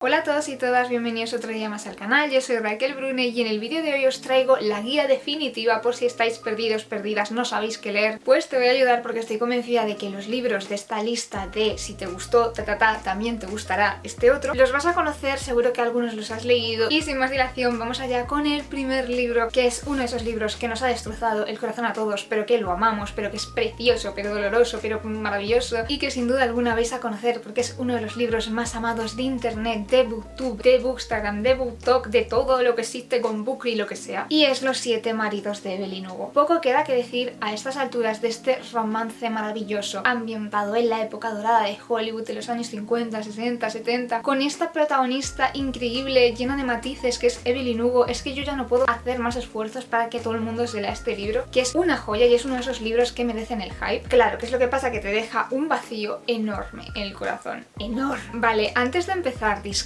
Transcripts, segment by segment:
Hola a todos y todas, bienvenidos otro día más al canal, yo soy Raquel Brune y en el vídeo de hoy os traigo la guía definitiva por si estáis perdidos, perdidas, no sabéis qué leer. Pues te voy a ayudar porque estoy convencida de que los libros de esta lista de si te gustó, también te gustará este otro, los vas a conocer, seguro que algunos los has leído. Y sin más dilación, vamos allá con el primer libro, que es uno de esos libros que nos ha destrozado el corazón a todos, pero que lo amamos, pero que es precioso, pero doloroso, pero maravilloso y que sin duda alguna vais a conocer porque es uno de los libros más amados de internet, de Booktube, de Bookstagram, de BookTok, de todo lo que existe con Bookly, lo que sea. Y es Los 7 maridos de Evelyn Hugo. Poco queda que decir a estas alturas de este romance maravilloso, ambientado en la época dorada de Hollywood de los años 50, 60, 70, con esta protagonista increíble, llena de matices, que es Evelyn Hugo. Es que yo ya no puedo hacer más esfuerzos para que todo el mundo se lea este libro, que es una joya y es uno de esos libros que merecen el hype. Claro, ¿qué es lo que pasa? Que te deja un vacío enorme en el corazón. Enorme. Vale, antes de empezar, disclaimer.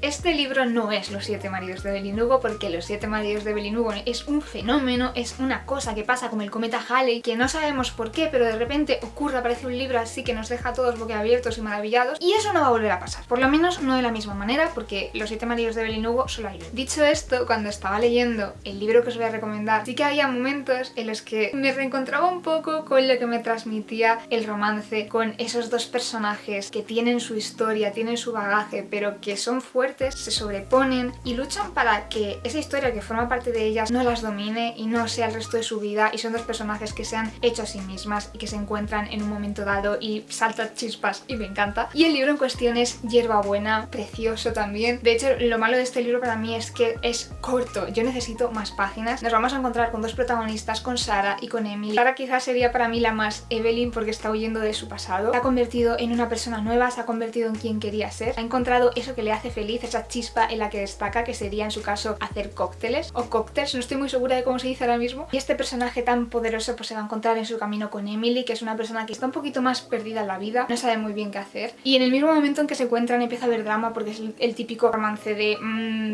Este libro no es Los 7 maridos de Evelyn Hugo, porque Los 7 maridos de Evelyn Hugo es un fenómeno, es una cosa que pasa como el cometa Halley, que no sabemos por qué, pero de repente ocurre, aparece un libro así que nos deja a todos boquiabiertos y maravillados, y eso no va a volver a pasar. Por lo menos no de la misma manera, porque Los 7 maridos de Evelyn Hugo solo hay uno. Dicho esto, cuando estaba leyendo el libro que os voy a recomendar, sí que había momentos en los que me reencontraba un poco con lo que me transmitía el romance, con esos dos personajes que tienen su historia, tienen su bagaje, pero que son fuertes, se sobreponen y luchan para que esa historia que forma parte de ellas no las domine y no sea el resto de su vida, y son dos personajes que se han hecho a sí mismas y que se encuentran en un momento dado y saltan chispas y me encanta. Y el libro en cuestión es Hierbabuena, precioso también. De hecho, lo malo de este libro para mí es que es corto, yo necesito más páginas. Nos vamos a encontrar con dos protagonistas, con Sara y con Emily. Sara quizás sería para mí la más Evelyn porque está huyendo de su pasado, se ha convertido en una persona nueva, se ha convertido en quien quería ser, ha encontrado eso que le hace feliz, esa chispa en la que destaca, que sería en su caso hacer cócteles o cócteles, no estoy muy segura de cómo se dice ahora mismo. Y este personaje tan poderoso pues se va a encontrar en su camino con Emily, que es una persona que está un poquito más perdida en la vida, no sabe muy bien qué hacer, y en el mismo momento en que se encuentran empieza a haber drama porque es el típico romance de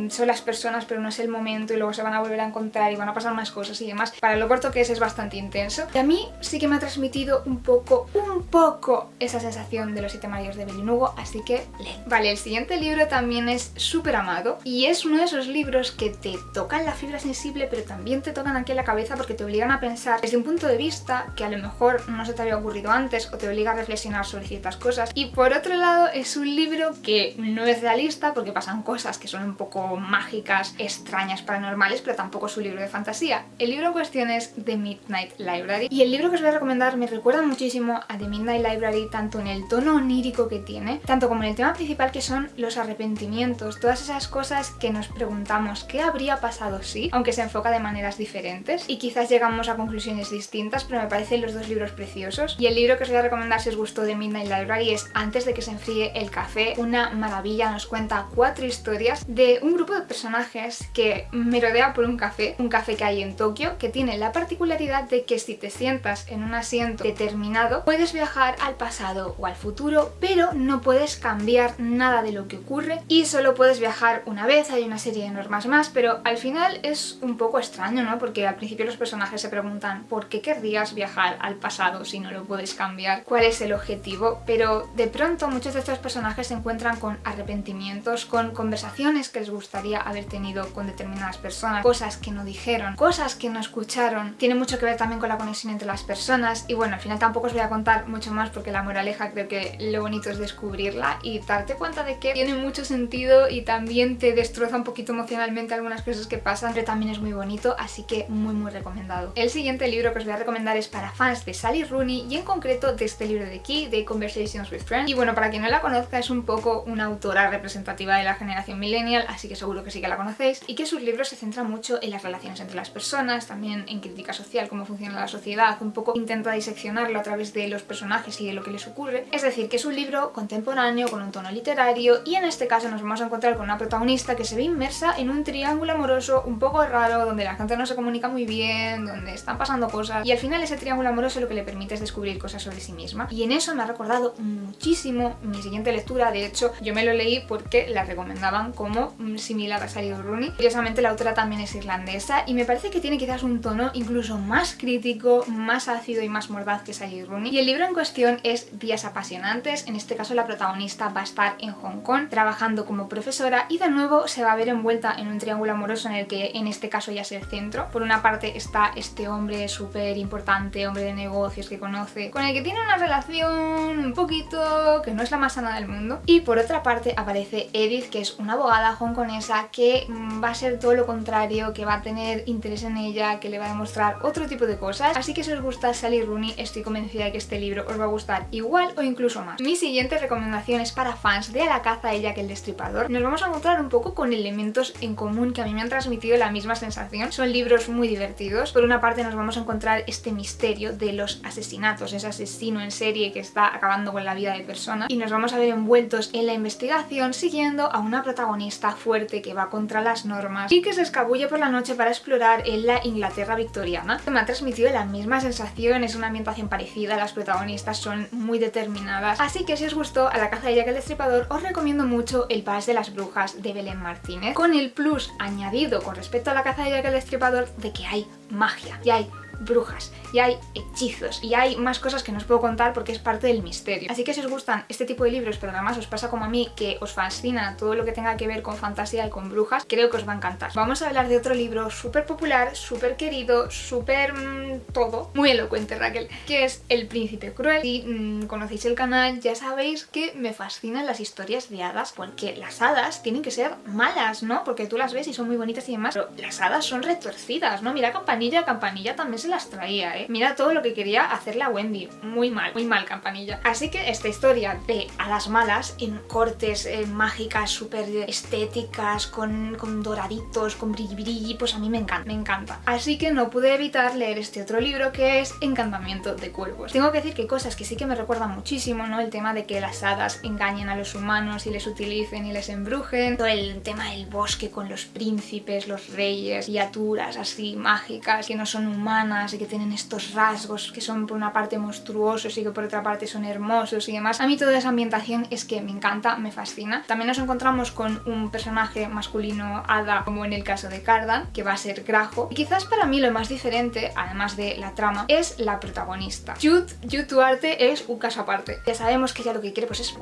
son las personas pero no es el momento, y luego se van a volver a encontrar y van a pasar más cosas y demás. Para lo corto que es bastante intenso, y a mí sí que me ha transmitido un poco esa sensación de Los 7 maridos de Evelyn Hugo, así que leen. Vale, el siguiente libro también es súper amado y es uno de esos libros que te tocan la fibra sensible pero también te tocan aquí en la cabeza porque te obligan a pensar desde un punto de vista que a lo mejor no se te había ocurrido antes o te obliga a reflexionar sobre ciertas cosas. Y por otro lado es un libro que no es realista porque pasan cosas que son un poco mágicas, extrañas, paranormales, pero tampoco es un libro de fantasía. El libro en cuestión es The Midnight Library y el libro que os voy a recomendar me recuerda muchísimo a The Midnight Library, tanto en el tono onírico que tiene, tanto como en el tema principal, que son los arrepentimientos, todas esas cosas que nos preguntamos qué habría pasado si, aunque se enfoca de maneras diferentes y quizás llegamos a conclusiones distintas, pero me parecen los dos libros preciosos. Y el libro que os voy a recomendar si os gustó de Midnight Library es Antes de que se enfríe el café, una maravilla. Nos cuenta 4 historias de un grupo de personajes que merodea por un café que hay en Tokio, que tiene la particularidad de que si te sientas en un asiento determinado puedes viajar al pasado o al futuro, pero no puedes cambiar nada de lo que ocurre y solo puedes viajar una vez. Hay una serie de normas más, pero al final es un poco extraño, ¿no? Porque al principio los personajes se preguntan ¿por qué querrías viajar al pasado si no lo puedes cambiar? ¿Cuál es el objetivo? Pero de pronto muchos de estos personajes se encuentran con arrepentimientos, con conversaciones que les gustaría haber tenido con determinadas personas, cosas que no dijeron, cosas que no escucharon. Tiene mucho que ver también con la conexión entre las personas y bueno, al final tampoco os voy a contar mucho más porque la moraleja creo que lo bonito es descubrirla y darte cuenta de que tiene mucho sentido y también te destroza un poquito emocionalmente algunas cosas que pasan, pero también es muy bonito, así que muy recomendado. El siguiente libro que os voy a recomendar es para fans de Sally Rooney y en concreto de este libro de aquí, de Conversations with Friends. Y bueno, para quien no la conozca, es un poco una autora representativa de la generación millennial, así que seguro que sí que la conocéis, y que sus libros se centran mucho en las relaciones entre las personas, también en crítica social, cómo funciona la sociedad, un poco intenta diseccionarlo a través de los personajes y de lo que les ocurre. Es decir, que es un libro contemporáneo con un tono literario y en este caso nos vamos a encontrar con una protagonista que se ve inmersa en un triángulo amoroso un poco raro, donde la gente no se comunica muy bien, donde están pasando cosas y al final ese triángulo amoroso lo que le permite es descubrir cosas sobre sí misma. Y en eso me ha recordado muchísimo mi siguiente lectura. De hecho, yo me lo leí porque la recomendaban como similar a Sally Rooney. Curiosamente la autora también es irlandesa y me parece que tiene quizás un tono incluso más crítico, más ácido y más mordaz que Sally Rooney. Y el libro en cuestión es Días apasionantes. En este caso la protagonista va a estar en Hong Kong trabajando como profesora y de nuevo se va a ver envuelta en un triángulo amoroso en el que en este caso ella es el centro. Por una parte está este hombre súper importante, hombre de negocios que conoce, con el que tiene una relación un poquito que no es la más sana del mundo. Y por otra parte aparece Edith, que es una abogada hongkonesa que va a ser todo lo contrario, que va a tener interés en ella, que le va a demostrar otro tipo de cosas. Así que si os gusta Sally Rooney, estoy convencida de que este libro os va a gustar igual o incluso más. Mi siguiente recomendación es para fans de A la caza ella que el destripador. Nos vamos a encontrar un poco con elementos en común que a mí me han transmitido la misma sensación. Son libros muy divertidos. Por una parte nos vamos a encontrar este misterio de los asesinatos, ese asesino en serie que está acabando con la vida de personas, y nos vamos a ver envueltos en la investigación siguiendo a una protagonista fuerte que va contra las normas y que se escabulle por la noche para explorar en la Inglaterra victoriana. Me ha transmitido la misma sensación, es una ambientación parecida, las protagonistas son muy determinadas, así que si os gustó A la caza de Jack el Destripador os recomiendo mucho El Vals de las Brujas de Belén Martínez, con el plus añadido con respecto a La caza de Jack el Destripador de que hay magia y hay brujas, y hay hechizos, y hay más cosas que no os puedo contar porque es parte del misterio. Así que si os gustan este tipo de libros, pero además os pasa como a mí, que os fascina todo lo que tenga que ver con fantasía y con brujas, creo que os va a encantar. Vamos a hablar de otro libro súper popular, súper querido, súper todo, muy elocuente Raquel, que es El Príncipe Cruel. Si conocéis el canal ya sabéis que me fascinan las historias de hadas, porque las hadas tienen que ser malas, ¿no? Porque tú las ves y son muy bonitas y demás, pero las hadas son retorcidas, ¿no? Mira Campanilla, Campanilla también se las traía, ¿eh? Mira todo lo que quería hacerle a Wendy. Muy mal Campanilla. Así que esta historia de hadas malas en cortes mágicas súper estéticas, con doraditos, con brilli, pues a mí me encanta. Así que no pude evitar leer este otro libro que es Encantamiento de Cuervos. Tengo que decir que hay cosas que sí que me recuerdan muchísimo, ¿no? El tema de que las hadas engañen a los humanos y les utilicen y les embrujen. Todo el tema del bosque con los príncipes, los reyes, criaturas así mágicas que no son humanas y que tienen estos rasgos que son por una parte monstruosos y que por otra parte son hermosos y demás. A mí toda esa ambientación es que me encanta, me fascina. También nos encontramos con un personaje masculino hada, como en el caso de Cardan, que va a ser Grajo. Y quizás para mí lo más diferente, además de la trama, es la protagonista. Jud Duarte es un caso aparte. Ya sabemos que ella lo que quiere pues es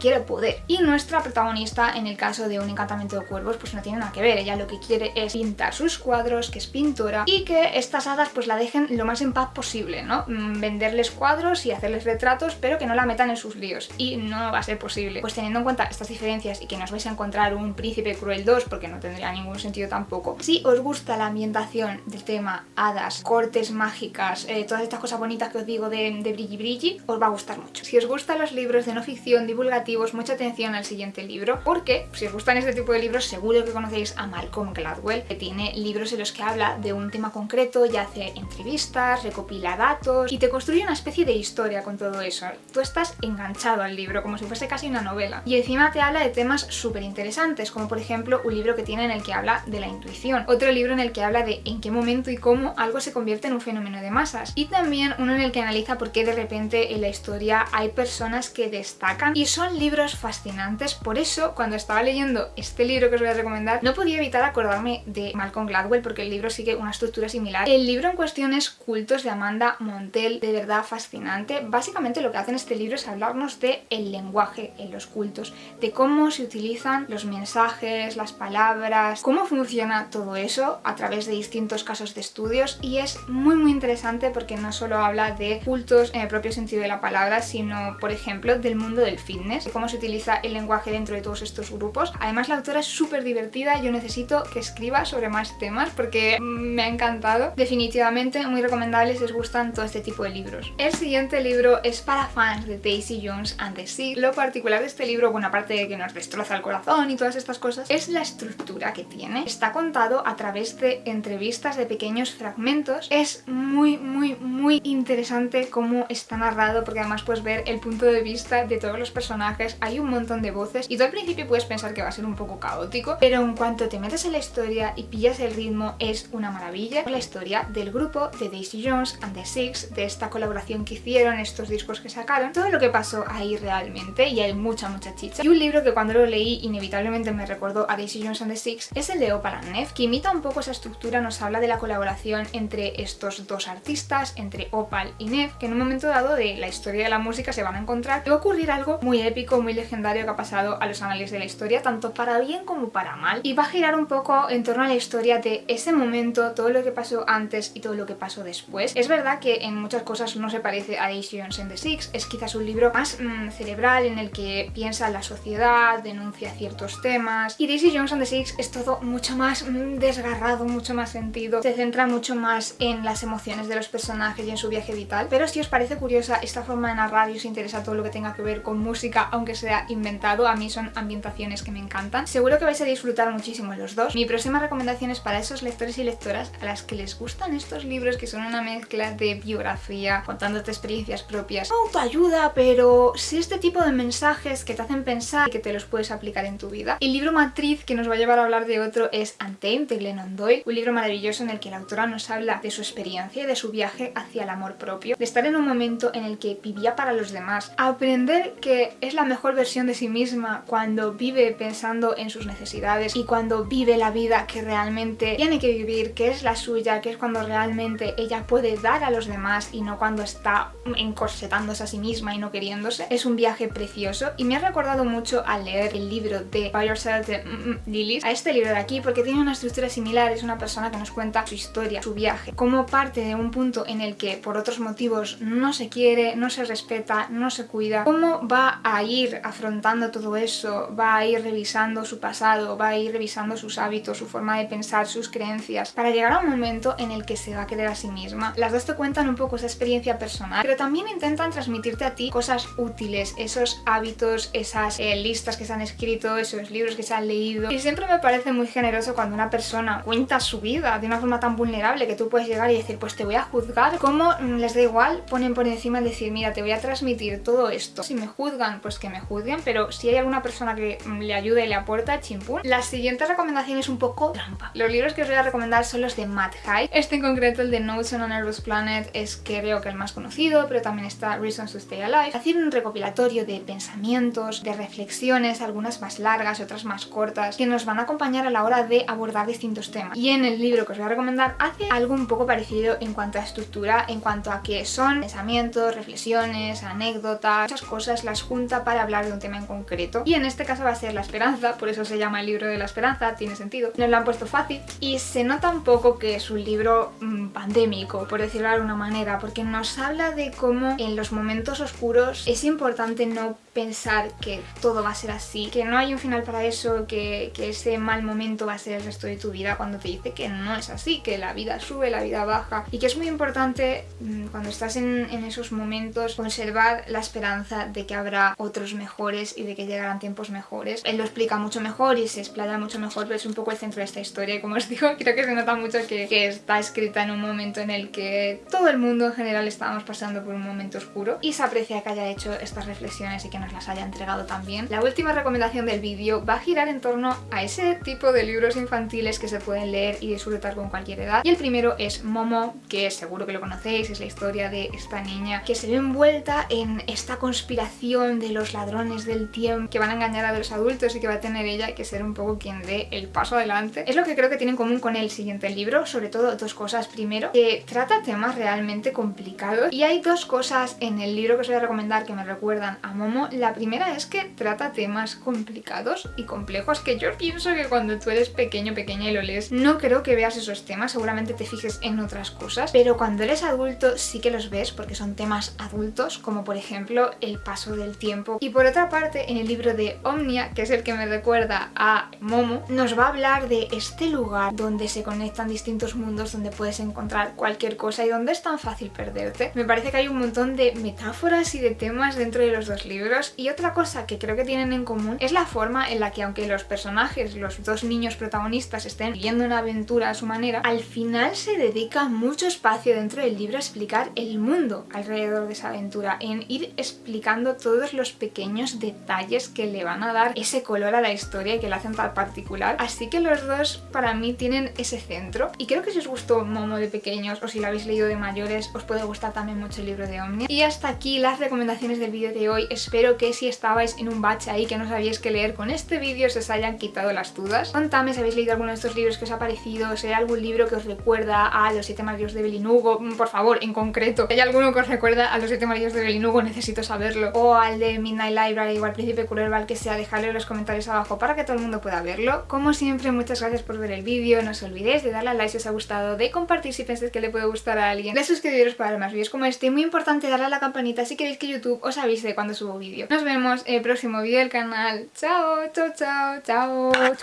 quiere poder. Y nuestra protagonista, en el caso de Un Encantamiento de Cuervos, pues no tiene nada que ver. Ella lo que quiere es pintar sus cuadros, que es pintora, y que estas hadas pues la dejen lo más en paz posible, ¿no? Venderles cuadros y hacerles retratos, pero que no la metan en sus líos, y no va a ser posible. Pues teniendo en cuenta estas diferencias y que no os vais a encontrar un Príncipe Cruel 2, porque no tendría ningún sentido tampoco, si os gusta la ambientación del tema hadas, cortes mágicas, todas estas cosas bonitas que os digo de brilli, os va a gustar mucho. Si os gustan los libros de no ficción divulgativos, mucha atención al siguiente libro, porque si os gustan este tipo de libros seguro que conocéis a Malcolm Gladwell, que tiene libros en los que habla de un tema concreto, ya hace entrevistas, recopila datos y te construye una especie de historia con todo eso. Tú estás enganchado al libro como si fuese casi una novela, y encima te habla de temas súper interesantes, como por ejemplo un libro que tiene en el que habla de la intuición, otro libro en el que habla de en qué momento y cómo algo se convierte en un fenómeno de masas, y también uno en el que analiza por qué de repente en la historia hay personas que destacan, y son libros fascinantes. Por eso cuando estaba leyendo este libro que os voy a recomendar no podía evitar acordarme de Malcolm Gladwell, porque el libro sigue una estructura similar. El libro en cuestión es Cultos de Amanda Montell, de verdad fascinante. Básicamente lo que hace en este libro es hablarnos de el lenguaje en los cultos, de cómo se utilizan los mensajes, las palabras, cómo funciona todo eso a través de distintos casos de estudios, y es muy interesante porque no solo habla de cultos en el propio sentido de la palabra, sino por ejemplo del mundo del fitness, de cómo se utiliza el lenguaje dentro de todos estos grupos. Además la autora es súper divertida, yo necesito que escriba sobre más temas porque me ha encantado. Definitivamente muy recomendable si os gustan todo este tipo de libros. El siguiente libro es para fans de Daisy Jones and the Six. Lo particular de este libro, bueno, aparte de que nos destroza el corazón y todas estas cosas, es la estructura que tiene. Está contado a través de entrevistas, de pequeños fragmentos. Es muy interesante cómo está narrado, porque además puedes ver el punto de vista de todos los personajes. Hay un montón de voces y tú al principio puedes pensar que va a ser un poco caótico, pero en cuanto te metes en la historia y pillas el ritmo es una maravilla. La historia de del grupo de Daisy Jones and the Six, de esta colaboración que hicieron, estos discos que sacaron, todo lo que pasó ahí realmente, y hay mucha chicha. Y un libro que cuando lo leí inevitablemente me recordó a Daisy Jones and the Six es el de Opal and Nev, que imita un poco esa estructura, nos habla de la colaboración entre estos dos artistas, entre Opal y Nev, que en un momento dado de la historia de la música se van a encontrar y va a ocurrir algo muy épico, muy legendario que ha pasado a los anales de la historia, tanto para bien como para mal, y va a girar un poco en torno a la historia de ese momento, todo lo que pasó antes y todo lo que pasó después. Es verdad que en muchas cosas no se parece a Daisy Jones and the Six, es quizás un libro más cerebral en el que piensa en la sociedad, denuncia ciertos temas, y Daisy Jones and the Six es todo mucho más desgarrado, mucho más sentido, se centra mucho más en las emociones de los personajes y en su viaje vital. Pero si os parece curiosa esta forma de narrar y os interesa todo lo que tenga que ver con música, aunque sea inventado, a mí son ambientaciones que me encantan, seguro que vais a disfrutar muchísimo los dos. Mi próxima recomendación es para esos lectores y lectoras a las que les gustan estos libros que son una mezcla de biografía, contándote experiencias propias, autoayuda, pero sí este tipo de mensajes que te hacen pensar y que te los puedes aplicar en tu vida. El libro matriz que nos va a llevar a hablar de otro es Untamed, de Glennon Doyle, un libro maravilloso en el que la autora nos habla de su experiencia y de su viaje hacia el amor propio, de estar en un momento en el que vivía para los demás, aprender que es la mejor versión de sí misma cuando vive pensando en sus necesidades y cuando vive la vida que realmente tiene que vivir, que es la suya, que es cuando realmente ella puede dar a los demás y no cuando está encorsetándose a sí misma y no queriéndose. Es un viaje precioso y me ha recordado mucho al leer el libro de By Yourself de Lilith a este libro de aquí, porque tiene una estructura similar. Es una persona que nos cuenta su historia, su viaje, cómo parte de un punto en el que por otros motivos no se quiere, no se respeta, no se cuida, cómo va a ir afrontando todo eso, va a ir revisando su pasado, va a ir revisando sus hábitos, su forma de pensar, sus creencias, para llegar a un momento en el que se va a querer a sí misma. Las dos te cuentan un poco esa experiencia personal, pero también intentan transmitirte a ti cosas útiles, esos hábitos, esas listas que se han escrito, esos libros que se han leído. Y siempre me parece muy generoso cuando una persona cuenta su vida de una forma tan vulnerable que tú puedes llegar y decir, pues te voy a juzgar. Como les da igual, ponen por encima el decir, mira, te voy a transmitir todo esto. Si me juzgan, pues que me juzguen, pero si hay alguna persona que le ayude y le aporta, chimpún. La siguiente recomendación es un poco trampa. Los libros que os voy a recomendar son los de Matt Haig. Este en concreto, el de Notes on a Nervous Planet, es creo que el más conocido, pero también está Reasons to Stay Alive. Hacer un recopilatorio de pensamientos, de reflexiones, algunas más largas, otras más cortas, que nos van a acompañar a la hora de abordar distintos temas. Y en el libro que os voy a recomendar hace algo un poco parecido en cuanto a estructura, en cuanto a que son pensamientos, reflexiones, anécdotas, muchas cosas las junta para hablar de un tema en concreto. Y en este caso va a ser la esperanza, por eso se llama el libro de la esperanza, tiene sentido. Nos lo han puesto fácil y se nota un poco que es un libro pandémico, por decirlo de alguna manera, porque nos habla de cómo en los momentos oscuros es importante no pensar que todo va a ser así, que no hay un final para eso, que ese mal momento va a ser el resto de tu vida, cuando te dice que no es así, que la vida sube, la vida baja, y que es muy importante cuando estás en esos momentos conservar la esperanza de que habrá otros mejores y de que llegarán tiempos mejores. Él lo explica mucho mejor y se explaya mucho mejor, pero es un poco el centro de esta historia y como os digo, creo que se nota mucho que está escrita en un momento en el que todo el mundo en general estábamos pasando por un momento oscuro y se aprecia que haya hecho estas reflexiones y que nos las haya entregado también. La última recomendación del vídeo va a girar en torno a ese tipo de libros infantiles que se pueden leer y disfrutar con cualquier edad, y el primero es Momo, que seguro que lo conocéis, es la historia de esta niña que se ve envuelta en esta conspiración de los ladrones del tiempo que van a engañar a los adultos y que va a tener ella que ser un poco quien dé el paso adelante. Es lo que creo que tiene en común con el siguiente libro, sobre todo dos cosas. Primero, que trata temas realmente complicados, y hay dos cosas en el libro que os voy a recomendar que me recuerdan a Momo. La primera es que trata temas complicados y complejos que yo pienso que cuando tú eres pequeño, pequeña y lo lees, no creo que veas esos temas, seguramente te fijes en otras cosas, pero cuando eres adulto sí que los ves porque son temas adultos, como por ejemplo el paso del tiempo. Y por otra parte, en el libro de Omnia, que es el que me recuerda a Momo, nos va a hablar de este lugar donde se conectan distintos mundos, donde puedes encontrar cualquier cosa y donde es tan fácil perderte. Me parece que hay un montón de metáforas y de temas dentro de los dos libros. Y otra cosa que creo que tienen en común es la forma en la que, aunque los personajes, los dos niños protagonistas, estén viviendo una aventura a su manera, al final se dedica mucho espacio dentro del libro a explicar el mundo alrededor de esa aventura, en ir explicando todos los pequeños detalles que le van a dar ese color a la historia y que la hacen tan particular. Así que los dos para mí tienen ese centro, y creo que si os gustó Momo de pequeños o si lo habéis leído de mayores os puede gustar también mucho el libro de Omnia. Y hasta aquí las recomendaciones del vídeo de hoy. Espero que si estabais en un bache ahí que no sabíais qué leer con este vídeo se os hayan quitado las dudas. Contadme si habéis leído alguno de estos libros que os ha parecido, si hay algún libro que os recuerda a Los 7 maridos de Evelyn Hugo, por favor, en concreto. Si hay alguno que os recuerda a Los 7 maridos de Evelyn Hugo, necesito saberlo. O al de Midnight Library o al Príncipe Cruel, al que sea, dejadlo en los comentarios abajo para que todo el mundo pueda verlo. Como siempre, muchas gracias por ver el vídeo, no os olvidéis de darle al like si os ha gustado, de compartir si pensáis que le puede gustar a alguien, de suscribiros para ver más vídeos como este, y muy importante darle a la campanita si queréis que YouTube os avise cuando subo vídeo. Nos vemos en el próximo vídeo del canal. Chao, chao, chao, chao.